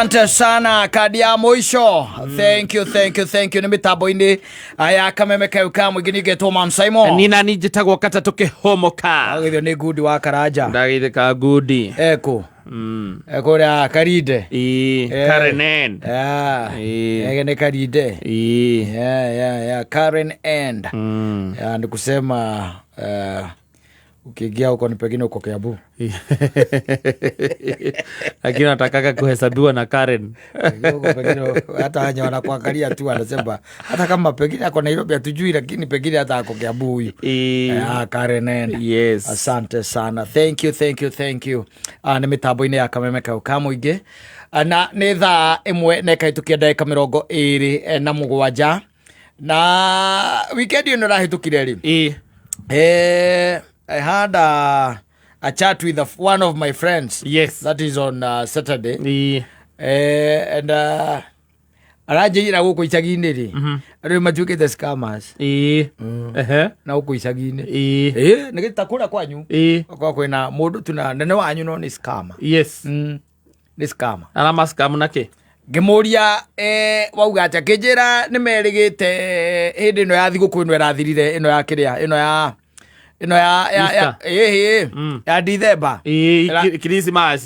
Asante sana kadi ya mwisho. Thank you. Ni mitambo-ini aya kameme kauka mwingine geto Mam Simon. Nina nijitagwo kata tukihomoka. Agithio ni Gudi wa Karanja. Ndagithika Gudi. Eko. Eko ya Karide. Karen. Ege ni Karide. Karen End. Ni kusema ukiingia huko ni pengine uko Kiambu. Lakini nataka kuhesabiwa na Karen. Pengine hata hanya wanakuangalia tu wanasema hata kama pengine ako Nairobi hatujui, lakini pengine hata ako Kiambu huyu. Karen End. Yes. Asante sana. Thank you. Ni mitambo-ini ya kameme kauka mwingi. Na ni thaa imwe na ikaitukia ndagika 27 na weekend ino rahitukire ri. I had a chat with one of my friends. Yes. That is on Saturday. And arajira guku icagi-ini ri. Ari matukite scammers. Na guku icagi-ini. Ni gitakura kwanyu. Kwa kwina mundu tuna nene wanyu no ni scammer. Yes. Ni scammer. Alama scam nake. Ngimuria wauga ati kijira ni merigite hindi no ya thiguku ino irathirire ino ya kiria ino ya December.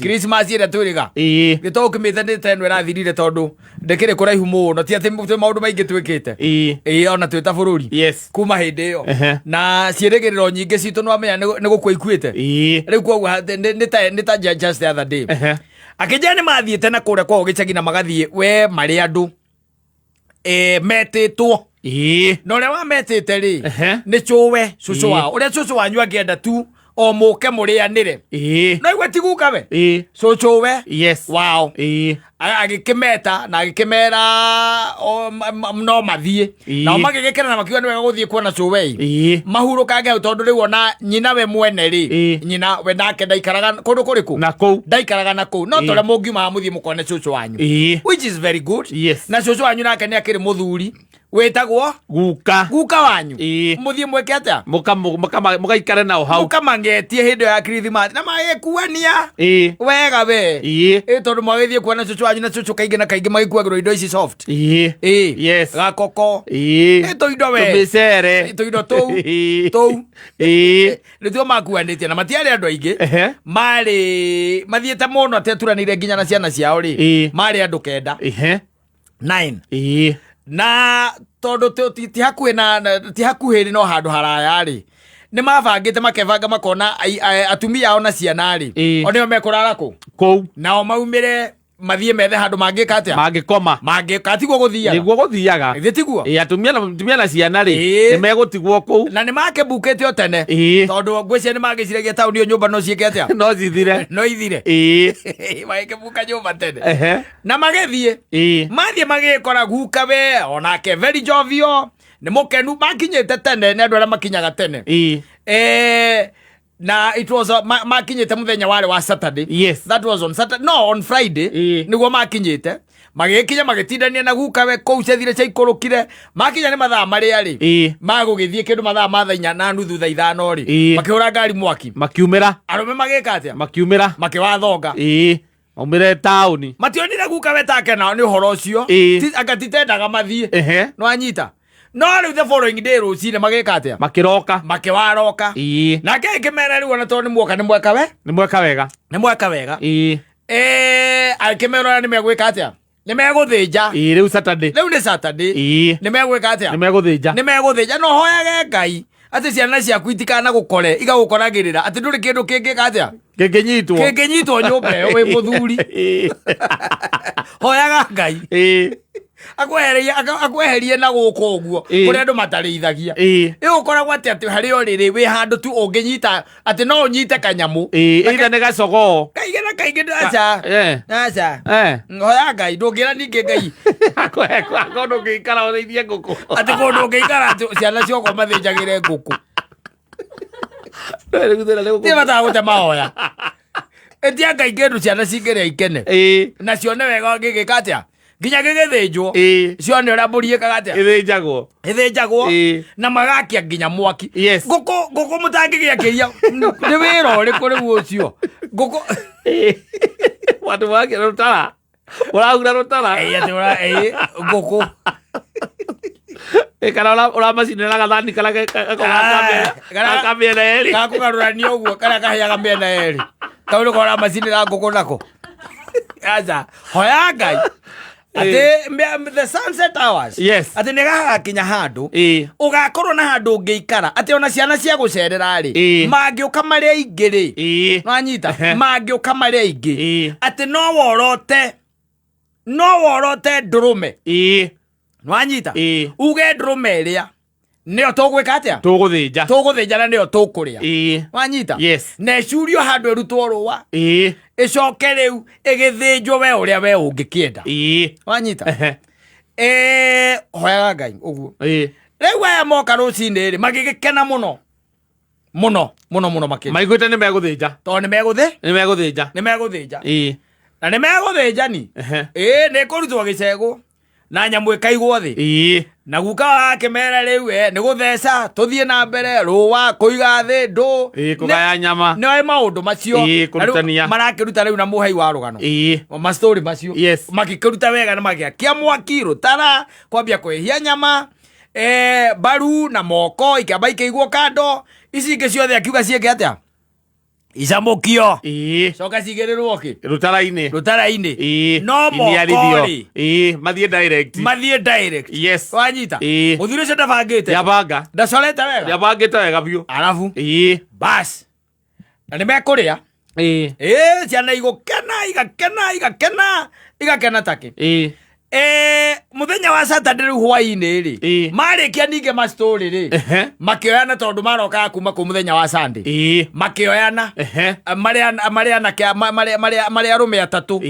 Christmas ira turiga. Gitoke mithanite ino irathirire tondu ndekire kuraihu muno ti ati maundu maingi twikite. Ona twita bururi. Kuma hindi iyo. Na ciirigiriro nyingi citu no amenya ni gukwa ikuite. Riu kwa ni ta just the other day. Akijani mathiete na kuria kwa gicagi na magathie we mari andu metitwo. No le wa metite ri ni chuwe cucu wao uria cucu wanyu angienda tu o muke murianire. No igwe tiguka we cucu we. Wow. Agikimeta na agikimera no mathie na magigekera na makiwa ni wega guthie kuona cuwe mahuruka nge tondu riu ona nyina we mwene ri nyina we nake ndaikaraga kundu kuriku na kou ndaikaraga na kou no tole mungiuma muthie mukone cucu wanyu, which is very good. Na cucu wanyu nake ni akiri muthuri wetagwo guka wanyu muthie mweke atia mugaikare nao hau mukamangetie hindi ya Christmas na magikuania wega we tondu magithie kuona cucu wanyu na cucu kaingi na kaingi magikuagirwo indo ici soft gakoko to indo we tubicere to indo tou nituo makuanitie na matiari andu aingi mari mathiete muno ateturanire nginya na ciana ciao ri mari andu 9 na tondu ti hakuhi no handu haraya ri ni mabangite makebanga makona atumia ao na ciana ri onio mekurara kou nao maumire mathie methe handu mangika atia mangikoma mangikatigwo guthiaga niguo guthiaga ithitiguo atumia na ciana ri ni megutigwo kou na ni makebukite o tene tondu ngwiciria ni magiciragia tauni o nyumba no ciike atia no cithire maikebuka nyumba tene na magethie mathie magikora guka we onake very jovial ni mukenu makinyite tene ni andu aria makinyaga tene na it was makinyite muthenya wale wa Saturday. That was on Saturday, no on Friday. Niguo makinyite magikinya magitindania na guka we kou cethire caikurukire makinya ni mathaa maria ri magugithie kindu mathaa ma 4:30 thaa 5 ri makihura ngari mwaki makiumira arume magika atia makiumira makiwathonga maumire tauni mationire guka we take na ni uhoro ucio agatitendaga mathie no anyita no riu the following day rucine magika atia makiwaroka na kemera riu ona tondu muoka ni mweka wega akimera ni megwika atia ni meguthinja riu Saturday ni megwika atia ni meguthinja no hoyage Ngai ati ciana ciaku itikana gukore igagukoragirira ati nduri kindu kingi atia kinginyitwo nyumba yo wi muthuri hoyaga Ngai akweherie na guko uguo kuri andu matarithagia ukoragwo ati hari o riri wi handu tu unginyita ati no unyite kanyamu ida ne gacogo kaige aca hoya Ngai ndungira ningi Ngai akondo ngikara uthithie nguku ati kundu ngikara ciana cioko mathinjagire nguku ti bata gute mahoya etia Ngai ngendu ciana cingiria ikene na cione wega ngigika atia nginya gigithinjwo cione uria mburi ikaga ithinjagwo na magakia nginya mwaki nguku mutangigiakiria ni wira uriku riu ucio nguku watu wake rutara Uraura rutara. Ati ura ngoko. Kana ura macinira gathani kana kamera eri. Gakugarurania uguo kana kaheaga mĩena eri. Kau nĩko ura macinira ngoko nako. Aja, hoya Ngai. Ati the sunset hours. Yes. Ati nĩgagakinya handũ. Ugakorwo na handũ ũngĩikara. Ati ona ciana cia gũcerera rĩ. Mangĩũka marĩ aingĩ rĩ. Nwanyita. Mangĩũka marĩ aingĩ. Ati no worote ndũrũme. Nwanyita. Uge ndũrũme ĩrĩa. Nĩyo tũgwĩka atĩa? Tũgũthĩnja na nĩyo tũkũrĩa. Nwanyita. Na ĩcurio handũ ĩrutwo rũa. Ĩcoke rĩu ĩgĩthĩnjwo we ũrĩa we ũngĩkĩenda. Wanyita. Hoyaga Ngai ũguo. Rĩu aya moka rũcinĩ rĩ magĩgĩkena mũno makĩria. Maiguĩte nĩ megũthĩnja. Tondũ nĩ megũthĩnja. Na nĩ megũthĩnjani. Nĩ kũrutwo gĩcegũ na nyamũ ĩkaigwo thĩ. Na guka wake mera rĩu nĩ gũtheca tũthiĩ na mbere rũa kũiga thĩ ndũ kũgaya nyama. Nĩ maũndũ macio marakĩruta rĩu na mũhei wa rũgano. Mastori macio makĩruta wega na magĩakia mwaki rũtara kwambia kwĩhia nyama baru na moko ikamba ikaigwo kando. Ici ingĩ ciothe akiuga ciĩke atĩa? Icamũkio. Coka cigĩrĩrwo kĩ? Rũtara-inĩ. No moko-rĩ. Mathiĩ direct. Yes. Wanyita. Mũthuri ũcio ndabangĩte. Yabanga. Ndacorete wega. Ndabangĩte wega biũ. Arabu. Bas. Na nĩ mekũrĩa. Ciana igakena takĩ. Muthenya wa Saturday rĩu hwaĩ-inĩ rĩ marĩkia ningĩ mastori rĩ makĩoyana tondũ marokaga kuma kũ mũthenya wa Sunday makĩoyana marĩ arũme atatũ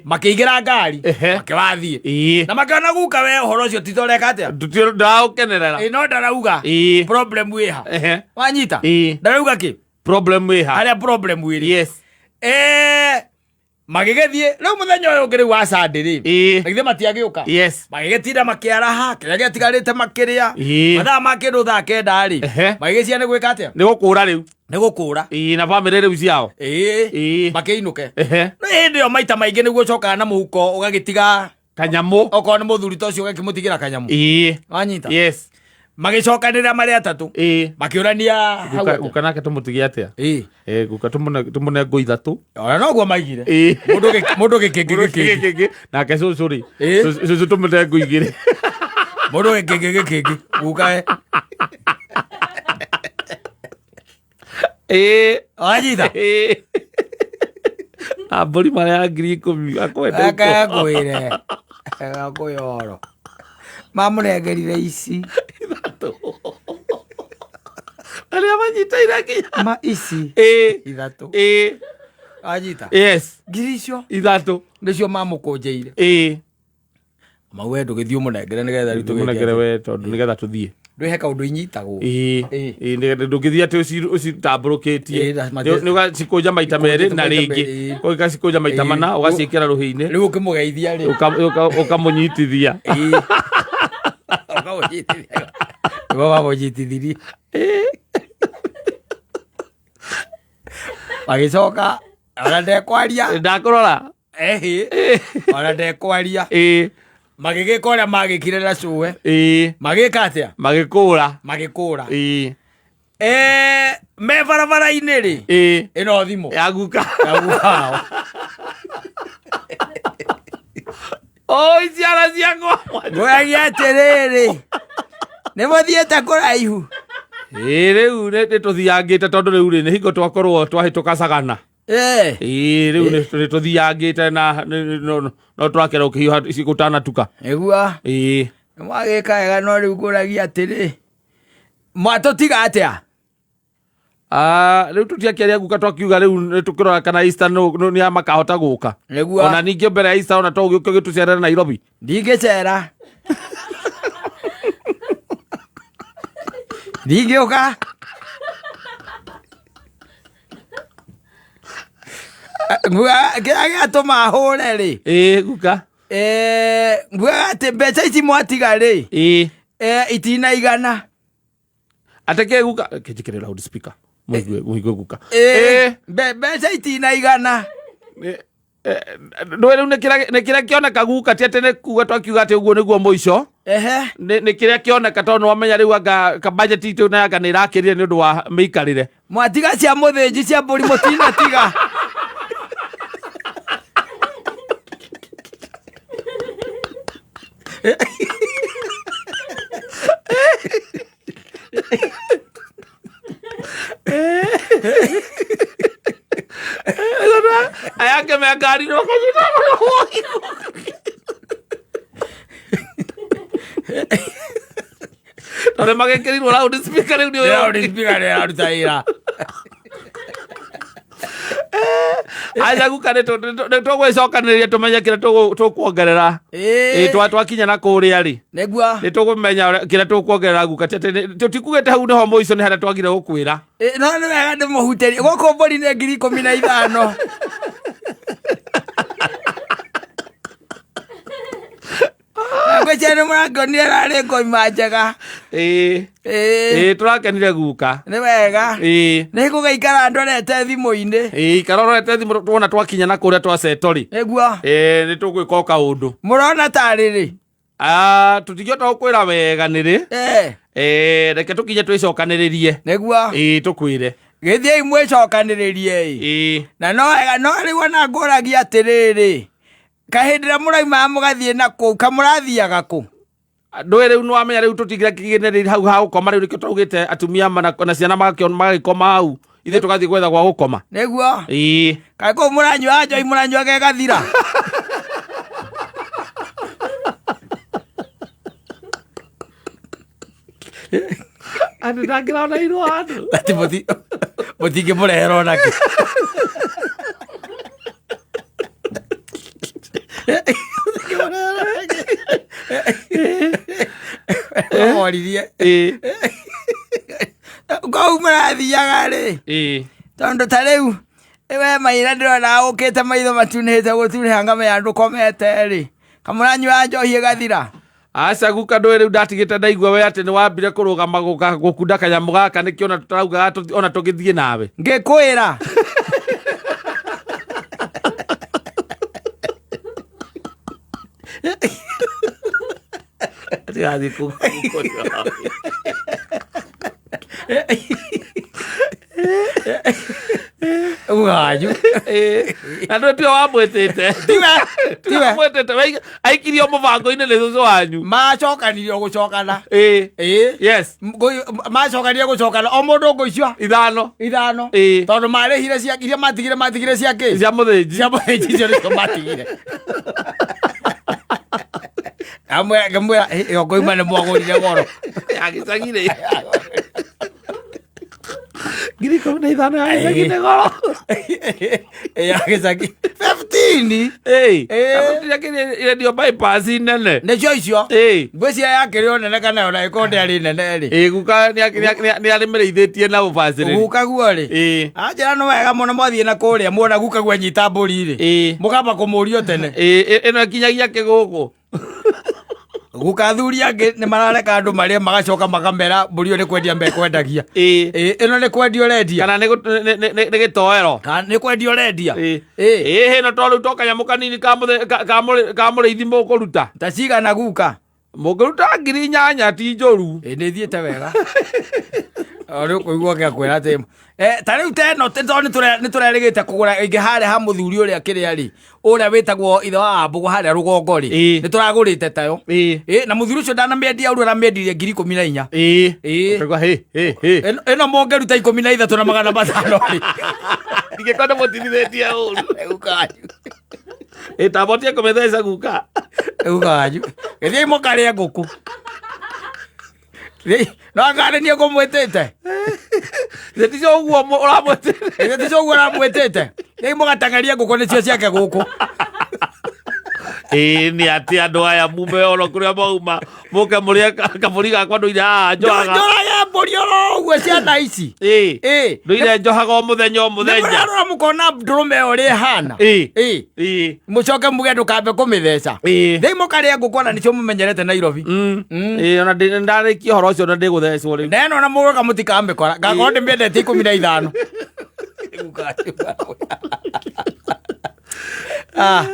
makĩingĩra ngari makĩwathiĩ na makĩona guka we ũhoro ũcio titoreka atĩa ndaũkenerera no ndarauga problem wĩha wanyita ndarauga kĩ problem wĩha harĩa problem wĩrĩ magĩgĩthiĩ rĩu mũthenya ũyũ ũngĩ rĩu wa Sunday rĩ githĩ matiagĩũka magĩgĩtinda makĩaraha kĩrĩa gĩatigarĩte makĩrĩa mathaa ma kĩndũ thaa kenda rĩ magĩgĩcia nĩ gwĩka atĩa? Nĩ gũkũra rĩu. Nĩ gũkũra na bamĩrĩ rĩu ciao makĩinũke. No hĩndĩ ĩyo maita maingĩ nĩguo ũcokaga na mũhuko ũgagĩtiga kanyamũ okorwo nĩ mũthuri ta ũcio ũgakĩmũtigĩra kanyamũ. Wanyita. Magĩcokanĩrĩra marĩ atatũ makĩũrania guka nake tũmũtige atĩa? Guka tũmũne ngũ ithatũ. Ona noguo maigire mũndũ gĩkĩngĩ nake cũcũ rĩ cũcũ tũmũne ngũ igĩrĩ. Mũndũ gĩkĩngĩ guka wanyita mbũri marĩa ngiri 10 akakwĩre agakwĩoro mamũrengerire ici arĩa manyitaire nginya ici ithatũ wanyita ngiri icio ithatũ nĩcio mamũkũnjeire mauwe ndũgĩthiĩ ũmũnengere nĩgetha rĩu tũmũnengere we tondũ nĩgetha tũthiĩ ndwĩhe kaũndũ inyitagwo ndũngĩthiĩ atĩ ũcitambũrũkĩtie ũgacikũnja maita merĩ na rĩngĩ ũgacikũnja maita mana ũgaciĩkĩra rũhĩ-inĩ rĩu ũkĩmũgeithia rĩ ũkamũnyitithia wamũnyitithirie magĩcoka ona ndekwaria ndakũrora ona ndekwaria magĩgĩka ũrĩa magĩkire na cũwe magĩka atĩa? Magĩkũra me barabara-inĩ rĩ ĩno thimũ ya guka ciana ciakwa ngũragia atĩrĩrĩ nĩ mũthiĩte kũraihu rĩu nĩ tũthiangĩte tondũ rĩu rĩ nĩ hingo twakorwo twahĩtũka Sagana rĩu nĩ tũthiangĩte na no twakera ũkĩhiũha gũtanatuka nĩguo nĩ mwagĩka wega no rĩu ngũragia atĩrĩ mwatũtiga atĩa? Rĩu tũtiakĩaria guka twakiuga rĩu nĩ tũkĩrora kana Easter nĩ makahota gũka ona ningĩ mbere ya Easter ona to ũgĩũke gĩtũcerere Nairobi. Ndingĩcera ndingĩũka kĩrĩa gĩatũma hũre rĩ guka nguaga atĩ mbeca ici mwatiga rĩ itinaigana ateke guka kĩnjĩkĩre loudspeaker mũigue guka mbeca itinaigana ndå rä u nä kä rä a kä oneka guka ti atä nä kuga twakiuga atä å guo nä guo må ico nä kä rä a kä oneka tondå wamenya rä u anga bajeti itå nayanga nä irakä rire nä å ndå wa mä ikarä re mwatiga cia må thä nji cia mbå ri må tinatiga ayake me ngari no kanyita tore magekerirwo loud speaker rĩu nĩ loud speaker nĩ aruta ira aja guka nĩ tũgwĩcokanĩrĩria tũmenye kĩrĩa tũkuongerera twakinya na kũrĩa rĩ nĩ tũkũmenya kĩrĩa tũkuongerera guka tũtikugĩte hau nĩho mũico nĩ harĩa twagire gũkwĩra no nĩ wega ndĩmũhutĩrie gũkũ mbũri nĩ 15,000 ngwĩciria nĩ mũrakĩonire rarĩ ngoima njega tũrakenire guka nĩ wega nĩ gũgĩikara ndorete thimũ-inĩ ikara rorete thimũ tuona twakinya na kũrĩa twaceto rĩ nĩguo nĩ tũgwĩka o kaũndũ mũrona tarĩ rĩ tũtingĩhota gũkwĩra wega nĩ rĩ reke tũkinye twĩcokanĩrĩrie nĩguo tũkwĩre gĩthiĩi mwĩcokanĩrĩrie na no wega no rĩu ona ngũragia atĩrĩrĩ kahĩndĩ ĩrĩa mũraumaga mũgathiĩ na kũu kamũrathiaga kũ ndũĩ rĩu nĩ wamenya rĩu tũtingĩra kĩgĩnĩrĩri hau ha gũkoma rĩu nĩkĩo twaugĩte atumia na ciana magagĩkoma hau ithuĩ tũgathiĩ gwetha gwa gũkoma nĩguo kaĩ kũu mũranyua njoi mũranyuaga ĩgathira andũ ndangĩrona irwo andũ ati mũtingĩmũrehera onake moririe kau marathiaga rĩ tondũ ta rĩu we maina ndĩrona ũkĩte maitho matunĩhĩte gũtunĩha ngamenya ndũkomete rĩ kamũranyua njohi ĩgathira aca guka ndũĩ rĩu ndatigĩte ndaigua we atĩ nĩ wambire kũrũgama gũkunda kanyamũ gaka nĩkĩo ona tũraugaga ona tũgĩthiĩ nawe ngĩkwĩra Uganyu na ndũĩ tio wamwĩtĩte tiwe aikirio mũbango-inĩ nĩ thũcũ wanyu macokanirio gũcokana yes macokanire gũcokana o mũndũ ngũicio ithano tondũ marĩhire iria matigire ciake cia mũthĩnji icio nĩcio matigire amwĩra ngoima nĩ mwagũrire goro yagĩcagire 15,000 yagĩcagire goro yagĩcagi 15 irendio bypass nene nĩcio icio ngwĩciria yakĩrĩ o nene kana ona ĩkorwo ndĩarĩ nene rĩ guka nĩ arĩmĩrĩithĩtie na ũbacĩrĩri guka guo rĩ anjĩra nĩ wega mũno mwathiĩ na kũrĩa muona guka guo anyita mbũri rĩ mũkamba kũmũrio tene ĩno ĩkinyagia kĩgũkũ guka thuri angĩ nĩ marareka andũ marĩa magacoka makamera mbũri ĩyo nĩ kwendia mbekwendagia ĩno nĩ kwendia ũrendia kana nĩ gĩtoero nĩ kwendia ũrendia hĩno to rĩu to kanyamũ kanini ka mũrĩithi mũkũruta ta cigana guka mũngĩruta 8,000 ti njũru nĩ thiĩte wega rĩu kũigua gĩakwĩra atĩ ta rĩu teno nĩ tũrerĩgĩte kũgũra ĩngĩ harĩa ha mũthuri ũrĩa kĩrĩa rĩ ũrĩa wĩtagwo ithe wa Wambũgũ harĩa rũgongo rĩ nĩ tũragũrĩte tayo na mũthuri ũcio ndanamĩendia ũrĩa aramĩendirie 14,000 ĩno mũngĩruta 13,500 rĩ ingĩkorwo mũtirithĩtie ũru tabotie kũmĩtheca guka uganyu gĩthiĩ mũkarĩa ngũkũ no ngarĩnie ngũmwĩtĩte ticio ũguo ũramwĩtĩte rĩu mũgateng'eria ngũkũ nĩcio ciake gũkũ nĩ atĩ andũ aya mume oro kũrĩa mauma mũke mũrĩe kabũri gakwa ndũire haha njohaga njohaga mbũri oro ũguo ciana ici ndũire njohaga o mũthenya nĩmũrarora mũkona ndũrũme ĩyo ũrĩa ĩhana mũcoke muge ndũkambe kũmĩtheca rĩu mũkarĩa ngũkũ na nĩcio mũmenyerete Nairobi ona ndarĩkia ũhoro ũcio na ndĩgũthecwo rĩu neno ona mũgoka mũtikamĩkora ngakorwo ndĩmĩendete 15 Ah.